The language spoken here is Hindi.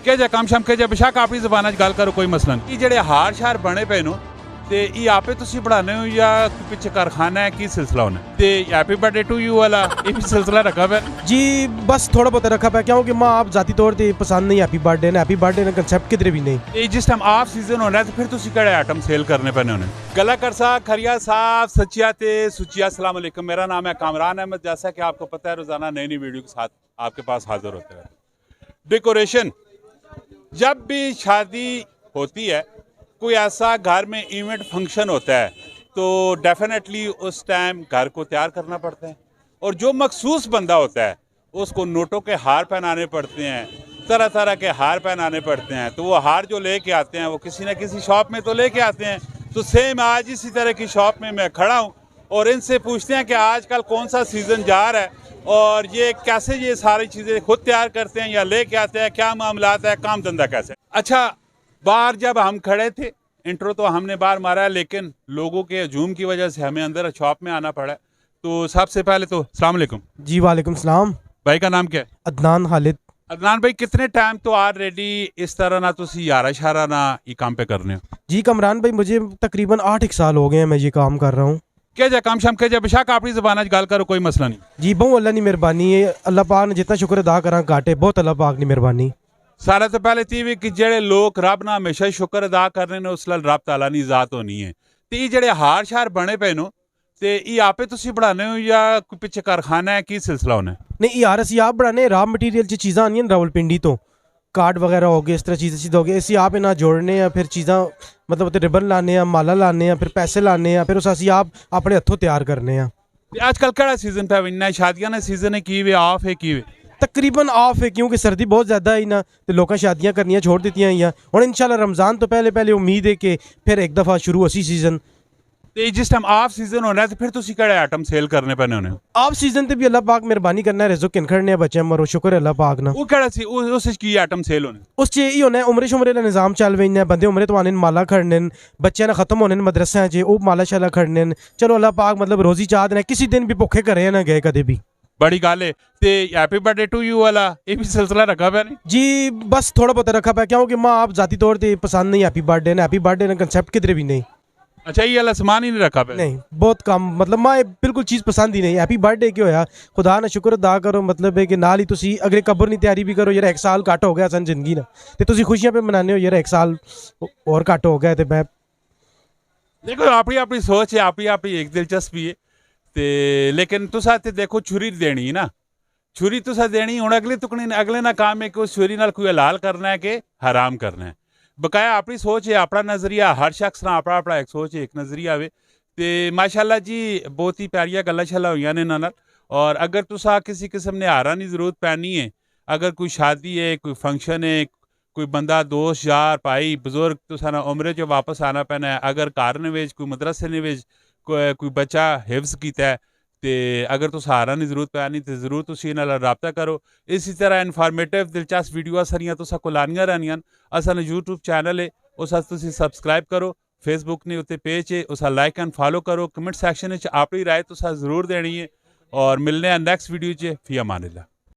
के जा काम शाम के जा बेशक अपनी ज़बान गल करो कोई मसला नहीं। जेडे हार शार बने पे नो ते ये आपे तुसी पढ़ाने हो या पिछे कारखाना है की सिलसिला होना ते हैप्पी बर्थडे टू यू वाला ये भी सिलसिला रखा है जी? बस थोड़ा बहुत रखा है क्योंकि माँ आप जाती तौर पर पसंद नहीं हैप्पी बर्थडे ने कंसेप्ट किधरे भी नहीं। ये जिस टाइम ऑफ सीजन होना है तो फिर तुसी केड़े आइटम सेल करने पैने होने। गला करसा खरिया साहब सचिया ते सुचिया अस्सलाम वालेकुम। मेरा नाम है कामरान अहमद। जैसा कि आपको पता है रोजाना नई नई वीडियो के साथ आपके पास हाजिर होते हैं। डेकोरेशन, जब भी शादी होती है कोई ऐसा घर में इवेंट फंक्शन होता है तो डेफिनेटली उस टाइम घर को तैयार करना पड़ता है और जो मखसूस बंदा होता है उसको नोटों के हार पहनाने पड़ते हैं, तरह तरह के हार पहनाने पड़ते हैं। तो वो हार जो लेके आते हैं वो किसी न किसी शॉप में तो लेके आते हैं। तो सेम आज इसी तरह की शॉप में मैं खड़ा हूँ और इनसे पूछते हैं कि आजकल कौन सा सीज़न जा रहा है और ये कैसे ये सारी चीज़ें खुद तैयार करते हैं या लेके आते हैं, क्या मामलात है, काम धंधा कैसे। अच्छा, बाहर जब हम खड़े थे इंट्रो तो हमने बाहर मारा है लेकिन लोगों के हजूम की वजह से हमें अंदर शॉप में आना पड़ा। तो सबसे पहले तो अस्सलाम वालेकुम जी। वालेकुम सलाम। भाई का नाम क्या है? अदनान खालिद। अदनान भाई, कितने टाइम तो ऑलरेडी इस तरह ना तुसी यारा शारा ना ये काम पे करने हो? जी कमरान भाई, मुझे तकरीबन 8 साल हो गए हैं मैं ये काम कर रहा हूँ। क्या जा काम शाम के जा बेशक अपनी ज़बान गल करो कोई मसला नहीं। जी बहु अल्लाह की मेहरबानी है। अल्लाह पाक ने जितना शुक्र अदा करा घाटे बहुत अल्लाह पाक की मेहरबानी। सारा तो पहले थी कि जेड़े लोग रब ना हमेशा शुक्र अदा करने ने उस रब ताला नी ज़ात होनी है। तो ये जेड़े हार शार बने पे नो ते ये आपे तुसी बढ़ाने हो या कोई पिछे कारखाना है की सिलसिला होना? नहीं यार, असी आप बढ़ाने रॉ मटीरियल च चीज़ां आनियां रावलपिंडी तो कार्ड वगैरह हो गए, इस तरह चीज़ें हो गए, इसी आप इन्हें जोड़ने या फिर चीज़ां मतलब रिबन लाने माला लाने फिर पैसे लाने फिर उस असी आप अपने हथों तैयार करने। आजकल केड़ा सीजन पे इन्ना शादियां ने सीजन है की वे ऑफ है की वे? तकरीबन ऑफ है क्योंकि सर्दी बहुत ज़्यादा है ना तो लोग शादियां करनियां छोड़ दी हैं और इंशाल्लाह रमज़ान तो पहले उम्मीद है कि फिर एक दफ़ा शुरू होसी सीजन। तो जिस टाइम ऑफ सीजन होना है तो फिर तुसी केड़े आइटम सेल करने पैने होने? ऑफ सीजन ते भी अल्लाह पाक मेहरबानी करना है, रिज़्क़ खड़ने बच्चे मरो शुक्र अल्लाह पाक ना। वो केड़ा सी उस की आइटम सेल होने? उस च यही होना है उम्रे शुमरे का निज़ाम चल रही बंदे उम्रे तो आने माला खड़ने बच्चे ना खत्म होने मदरसा च वो माला शाला खड़ने। चलो अल्लाह पाक मतलब रोज़ी चाह देना, किसी दिन भी भुखे करे ना गए कदे भी। बड़ी गल है। ते हैप्पी बर्थडे टू यू वाला ये भी सिलसिला रखा पे नहीं? जी बस थोड़ा बहुत रखा पे क्योंकि माँ आप जाती तौर पर पसंद नहीं हैप्पी बर्थडे ने कंसेप्ट किधरे भी नहीं। अच्छा, ये वाला सामान ही नहीं रखा पे? नहीं, बहुत कम, मतलब माँ बिल्कुल चीज़ पसंद ही नहीं। हैप्पी बर्थडे क्यों होया, खुदा ना शुक्र अदा करो, मतलब है कि नाल ही तुसी अगले कबर की तैयारी भी करो। यार 1 साल घट हो गया सन जिंदगी ना ते तुसी खुशियां पे मनाने हो, यार 1 साल और घट हो गया। तो मैं देखो अपनी अपनी सोच है, अपनी अपनी एक दिलचस्पी है ते लेकिन तुसा ते देखो छुरी देनी है ना, छुरी तुसा देनी हुण अगले तुकनी अगले ना काम है कि उस छुरी नाल कोई हलाल करना है कि हराम करना है। बकाया अपनी सोच है, अपना नज़रिया, हर शख्स ना अपना अपना एक सोच है, एक नज़रिया आवे। ते माशाल्लाह जी बहुत ही प्यारियां गल्लां शल्लां होईयां ने इन्हां नाल। और अगर तुसा किसी किस्म ने हारां दी जरूरत पैनी है, अगर कोई शादी है, कोई फंक्शन है, कोई बंदा दोस्त यार भाई बजुर्ग तुसा ना उमरे चो वापस आना पैना है, अगर घर ने कोई मदरसे ने कोई बच्चा हिफ्ज कीता है ते अगर तुस हारां दी जरूरत पैनी तो जरूर तुसी इन्हां नाल राबता करो। इसी तरह इन्फॉर्मेटिव दिलचस्प वीडियो सारियां तुसा कोल आनियां रहनियां। असां यूट्यूब चैनल है उस तुसी सब्सक्राइब करो, फेसबुक ने उत्ते पेज है उस लाइक एंड फॉलो करो, कमेंट सैक्शन अपनी राय तुसा जरूर देनी है और मिलने नेक्स्ट वीडियो च। फी अमानिल्लाह।